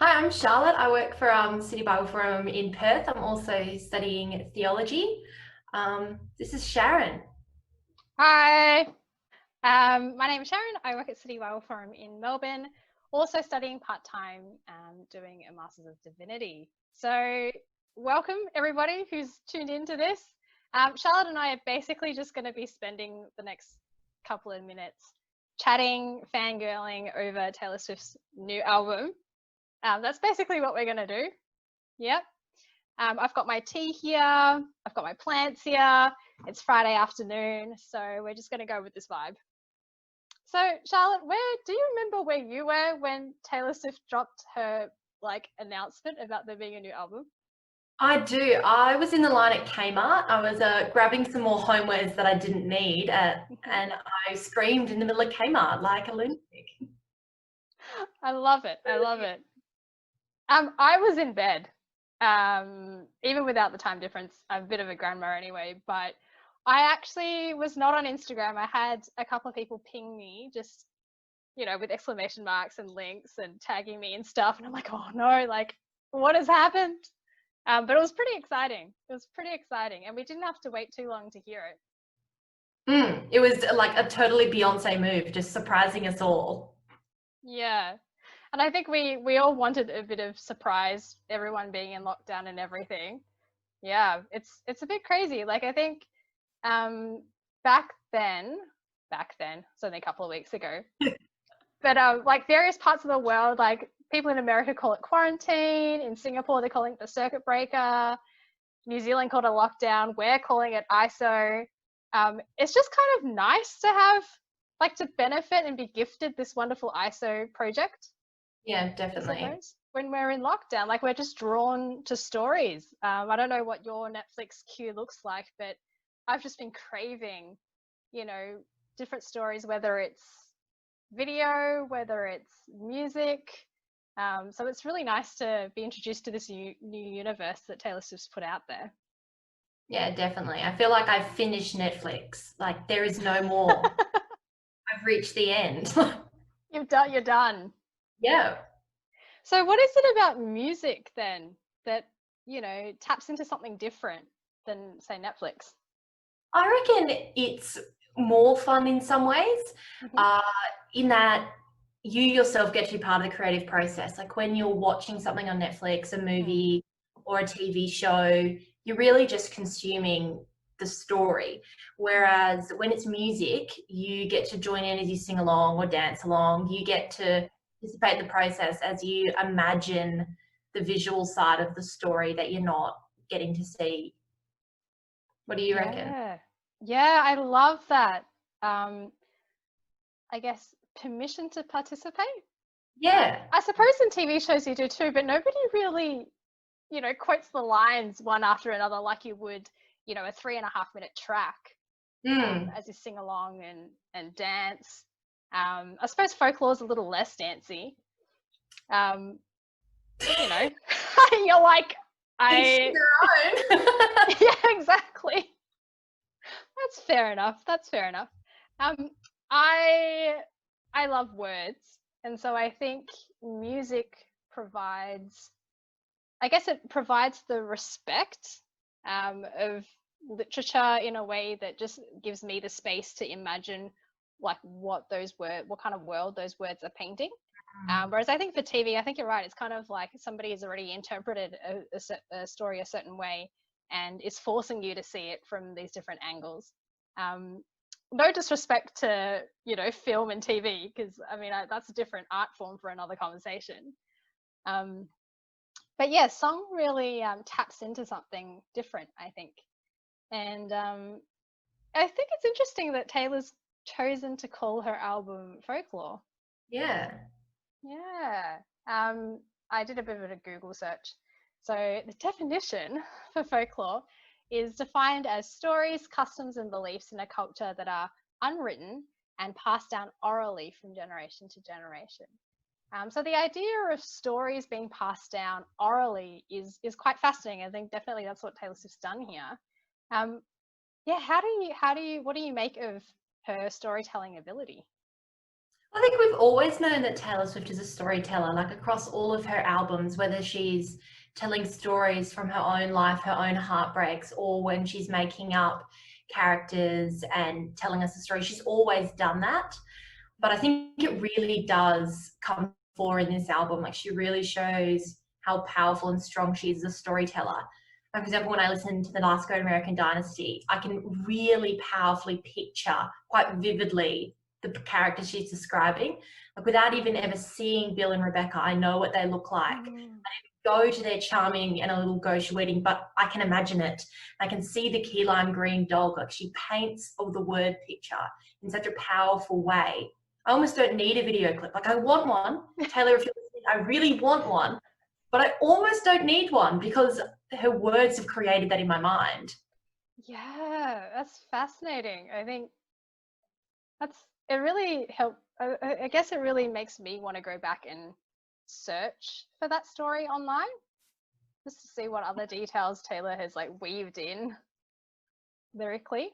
Hi, I'm Charlotte. I work for City Bible Forum in Perth. I'm also studying theology. This is Sharon. Hi, my name is Sharon. I work at City Bible Forum in Melbourne, also studying part-time, doing a Masters of Divinity. So welcome everybody who's tuned into this. Charlotte and I are basically just going to be spending the next couple of minutes chatting, fangirling over Taylor Swift's new album. That's basically what we're going to do. Yep. I've got my tea here. I've got my plants here. It's Friday afternoon, so we're just going to go with this vibe. So, Charlotte, do you remember where you were when Taylor Swift dropped her announcement about there being a new album? I do. I was in the line at Kmart. I was grabbing some more homewares that I didn't need, and I screamed in the middle of Kmart like a lunatic. I love it. I love it. I was in bed, even without the time difference. I'm a bit of a grandma anyway, but I actually was not on Instagram. I had a couple of people ping me just, with exclamation marks and links and tagging me and stuff. And I'm like, oh no, what has happened? But it was pretty exciting. It was pretty exciting. And we didn't have to wait too long to hear it. It was like a totally Beyonce move, just surprising us all. Yeah. And I think we all wanted a bit of surprise, everyone being in lockdown and everything. Yeah, it's a bit crazy. I think back then, it's only a couple of weeks ago, but various parts of the world, like people in America call it quarantine, in Singapore they're calling it the circuit breaker, New Zealand called it lockdown, we're calling it ISO. It's just kind of nice to have, to benefit and be gifted this wonderful ISO project, Yeah, I definitely. suppose, when we're in lockdown. We're just drawn to stories. I don't know what your Netflix queue looks like, but I've just been craving, you know, different stories, whether it's video, whether it's music. So it's really nice to be introduced to this new universe that Taylor Swift's put out there. Yeah, definitely. I feel like I've finished Netflix. Like there is no more. I've reached the end. You're done. Yeah. So what is it about music then that, taps into something different than, say, Netflix? I reckon it's more fun in some ways, Hmm. uh, in that you yourself get to be part of the creative process. Like when you're watching something on Netflix, a Mm. movie or a TV show, you're really just consuming the story. Mm. Whereas when it's music, you get to join in as you sing along or dance along. You get to participate in the process as you imagine the visual side of the story that you're not getting to see. What do you reckon? Yeah. Yeah, I love that. Um, I guess permission to participate. Yeah. I suppose in TV shows you do too, but nobody really, quotes the lines one after another like you would, a 3.5 minute track, Mm. as you sing along and dance. I suppose folklore is a little less dancey. Um, you're like, Each to I, their own. yeah, exactly. That's fair enough. That's fair enough. Um, I I love words, and so I think music provides. I guess it provides the respect of literature in a way that just gives me the space to imagine what kind of world those words are painting. Whereas I think for TV, I think you're right. It's kind of like somebody has already interpreted a story a certain way and is forcing you to see it from these different angles. Um, no disrespect to film and TV, because I mean that's a different art form for another conversation. Um, but yeah, song really taps into something different, I think, and I think it's interesting that Taylor's chosen to call her album Folklore. Yeah. Yeah. I did a bit of a Google search. So the definition for folklore is defined as stories, customs, and beliefs in a culture that are unwritten and passed down orally from generation to generation. So the idea of stories being passed down orally is quite fascinating. I think definitely that's what Taylor Swift's done here. Um, yeah, what do you make of her storytelling ability? I think we've always known that Taylor Swift is a storyteller, like across all of her albums, whether she's telling stories from her own life, her own heartbreaks, or when she's making up characters and telling us a story. She's always done that. But I think it really does come forward in this album. Like she really shows how powerful and strong she is as a storyteller. Like, for example, when I listen to The Last Great American Dynasty, I can really powerfully picture quite vividly the character she's describing. Like without even ever seeing Bill and Rebecca, I know what they look like. Mm. Go to their charming and a little gauche wedding, but I can imagine it. I can see the key lime green dog. Like she paints all the word picture in such a powerful way. I almost don't need a video clip. Like I want one. Taylor, if you're listening, I really want one, but I almost don't need one because her words have created that in my mind. Yeah, that's fascinating. I think it really helped. I guess it really makes me want to go back and search for that story online just to see what other details Taylor has like weaved in lyrically.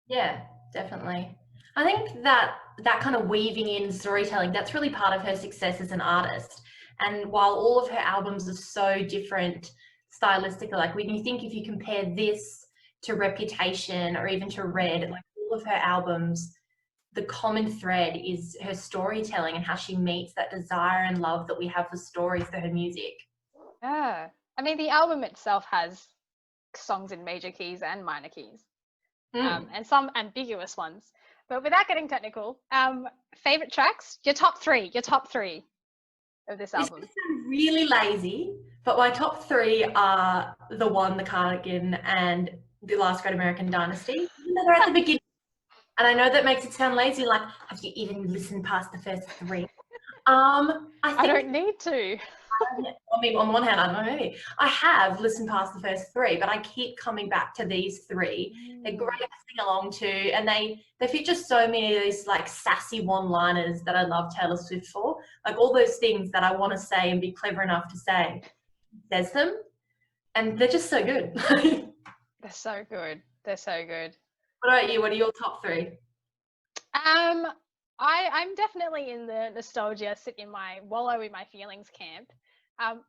Yeah, definitely. I think that that kind of weaving in storytelling, that's really part of her success as an artist. And while all of her albums are so different stylistically, like when you think if you compare this to Reputation or even to Red, like all of her albums, the common thread is her storytelling and how she meets that desire and love that we have for stories for her music. Yeah. I mean, the album itself has songs in major keys and minor keys, Mm. and some ambiguous ones. But without getting technical, favorite tracks, your top three of this This album. may sound really lazy, but my top three are The One, The Cardigan, and The Last Great American Dynasty. Even though they're at the beginning, and I know that makes it sound lazy, like, have you even listened past the first three? I I think, don't need to. I mean, on one hand, I don't know, maybe. I have listened past the first three, but I keep coming back to these three. They're great to sing along to, and they feature so many of these like sassy one-liners that I love Taylor Swift for. Like all those things that I want to say and be clever enough to say, says them, and they're just so good. They're so good. They're so good. What about you? What are your top three? Um, I'm definitely in the nostalgia, sit in my wallow in my feelings camp.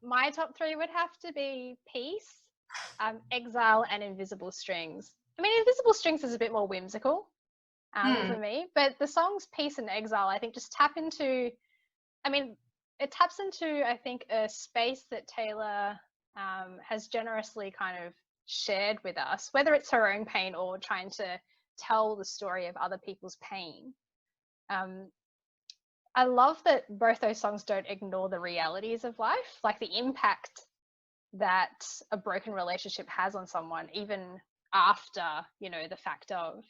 My top three would have to be Peace, Exile, and Invisible Strings. I mean, Invisible Strings is a bit more whimsical Hmm. for me, but the songs Peace and Exile, I think, just tap into. I mean, it taps into, I think, a space that Taylor has generously kind of shared with us, whether it's her own pain or trying to tell the story of other people's pain. Um, I love that both those songs don't ignore the realities of life, like the impact that a broken relationship has on someone, even after, the fact of.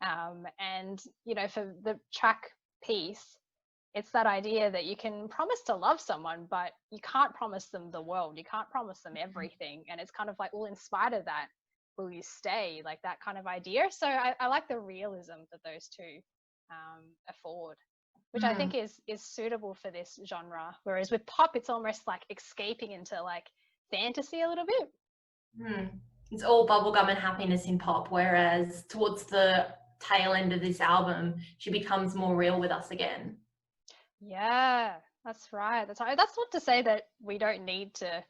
And, for the track Peace, it's that idea that you can promise to love someone, but you can't promise them the world. You can't promise them everything. And it's kind of like, well, in spite of that, will you stay? Like that kind of idea. So I like the realism that those two afford, which I Hmm. think is suitable for this genre. Whereas with pop, it's almost like escaping into like fantasy a little bit. Hmm. It's all bubblegum and happiness in pop, whereas towards the tail end of this album, she becomes more real with us again. Yeah, that's right. That's right. That's not to say that we don't need to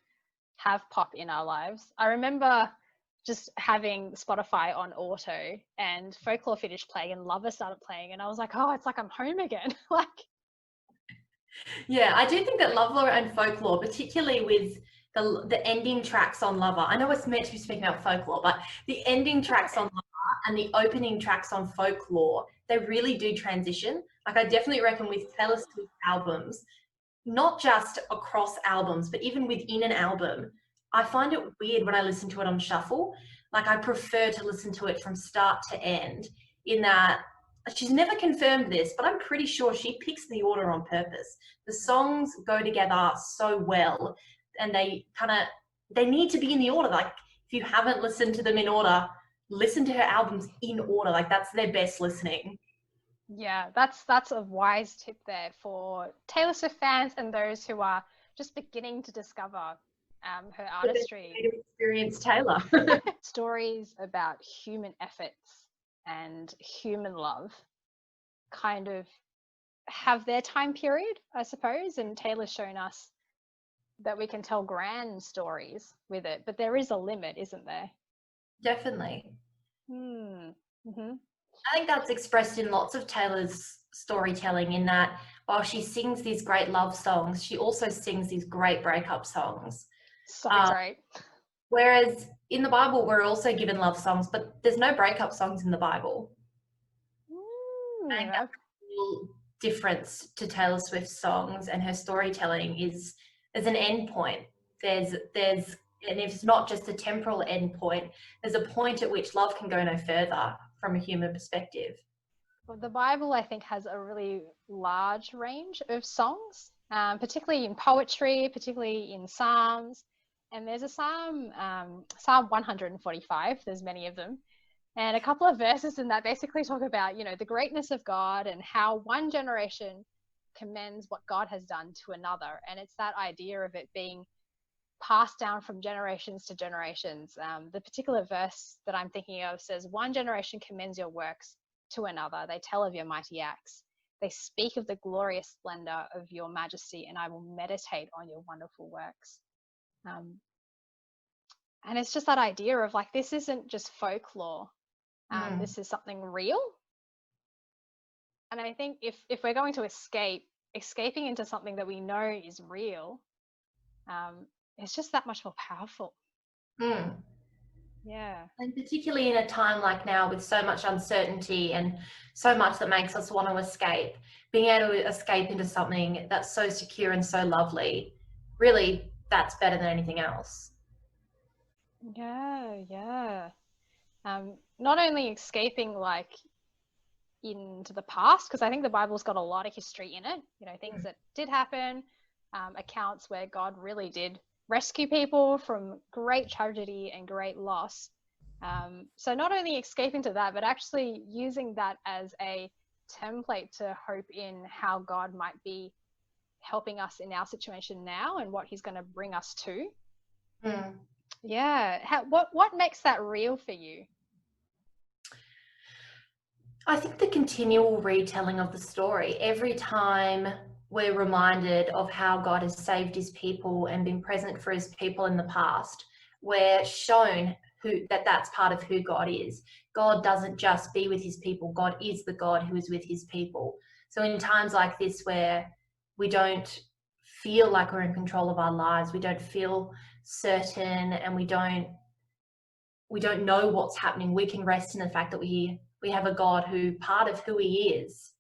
have pop in our lives. I remember just having Spotify on auto and Folklore finished playing and Lover started playing and I was like, oh, it's like I'm home again. Like, Yeah, I do think that Lovelore and Folklore, particularly with the ending tracks on Lover, I know it's meant to be speaking about Folklore, but the ending that's tracks on okay. Lover and the opening tracks on Folklore, they really do transition. Like I definitely reckon with Taylor Swift albums, not just across albums, but even within an album, I find it weird when I listen to it on shuffle. Like I prefer to listen to it from start to end, in that she's never confirmed this, but I'm pretty sure she picks the order on purpose. The songs go together so well and they need to be in the order. Like if you haven't listened to them in order, listen to her albums in order. Like that's their best listening. Yeah, that's a wise tip there for Taylor Swift fans and those who are just beginning to discover her The best artistry. way to experience Taylor. Stories about human efforts and human love kind of have their time period, I suppose, and Taylor's shown us that we can tell grand stories with it, but there is a limit, isn't there? Definitely. Mm-hmm. I think that's expressed in lots of Taylor's storytelling, in that while she sings these great love songs, she also sings these great breakup songs. So Um, great. Whereas in the Bible, we're also given love songs, but there's no breakup songs in the Bible. I think that's the real difference to Taylor Swift's songs and her storytelling is there's an end point. There's and if it's not just a temporal end point, there's a point at which love can go no further from a human perspective. Well, the Bible, I think, has a really large range of songs, particularly in poetry, particularly in Psalms. And there's a Psalm, Psalm 145, there's many of them. And a couple of verses in that basically talk about, the greatness of God and how one generation commends what God has done to another. And it's that idea of it being passed down from generations to generations. The particular verse that I'm thinking of says, one generation commends your works to another. They tell of your mighty acts. They speak of the glorious splendor of your majesty, and I will meditate on your wonderful works. And it's just that idea of like, this isn't just folklore. This is something real. And I think if we're going to escaping into something that we know is real, it's just that much more powerful. Yeah. And particularly in a time like now with so much uncertainty and so much that makes us want to escape, being able to escape into something that's so secure and so lovely, really, that's better than anything else. Yeah. Not only escaping like into the past, because I think the Bible's got a lot of history in it, things that did happen, accounts where God really did rescue people from great tragedy and great loss. So not only escape into that, but actually using that as a template to hope in how God might be helping us in our situation now and what he's going to bring us to. Yeah. What makes that real for you? I think the continual retelling of the story. Every time we're reminded of how God has saved his people and been present for his people in the past, we're shown that's part of who God is. God doesn't just be with his people. God is the God who is with his people. So in times like this where we don't feel like we're in control of our lives, we don't feel certain, and we don't know what's happening, we can rest in the fact that we have a God who, part of who he is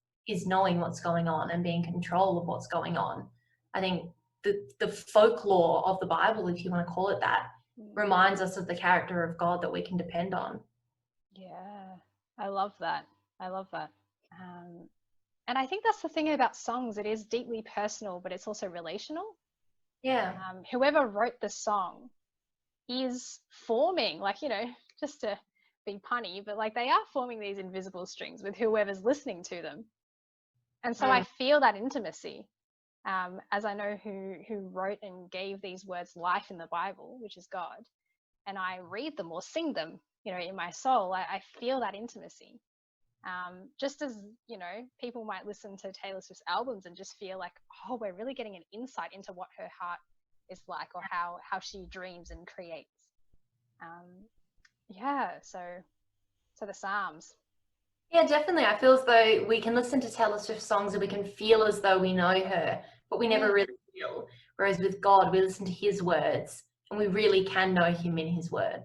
knowing what's going on and being in control of what's going on. I think the folklore of the Bible, if you want to call it that, reminds us of the character of God that we can depend on. Yeah, I love that. And I think that's the thing about songs. It is deeply personal, but it's also relational. Yeah. Whoever wrote the song is forming, just to be punny, but like they are forming these invisible strings with whoever's listening to them. And so I feel that intimacy, as I know who wrote and gave these words life in the Bible, which is God, and I read them or sing them, in my soul, I feel that intimacy. Just as, people might listen to Taylor Swift's albums and just feel like, oh, we're really getting an insight into what her heart is like, or how she dreams and creates. So the Psalms. Yeah, definitely. I feel as though we can listen to Taylor Swift songs and we can feel as though we know her, but we never really feel. Whereas with God, we listen to his words and we really can know him in his word.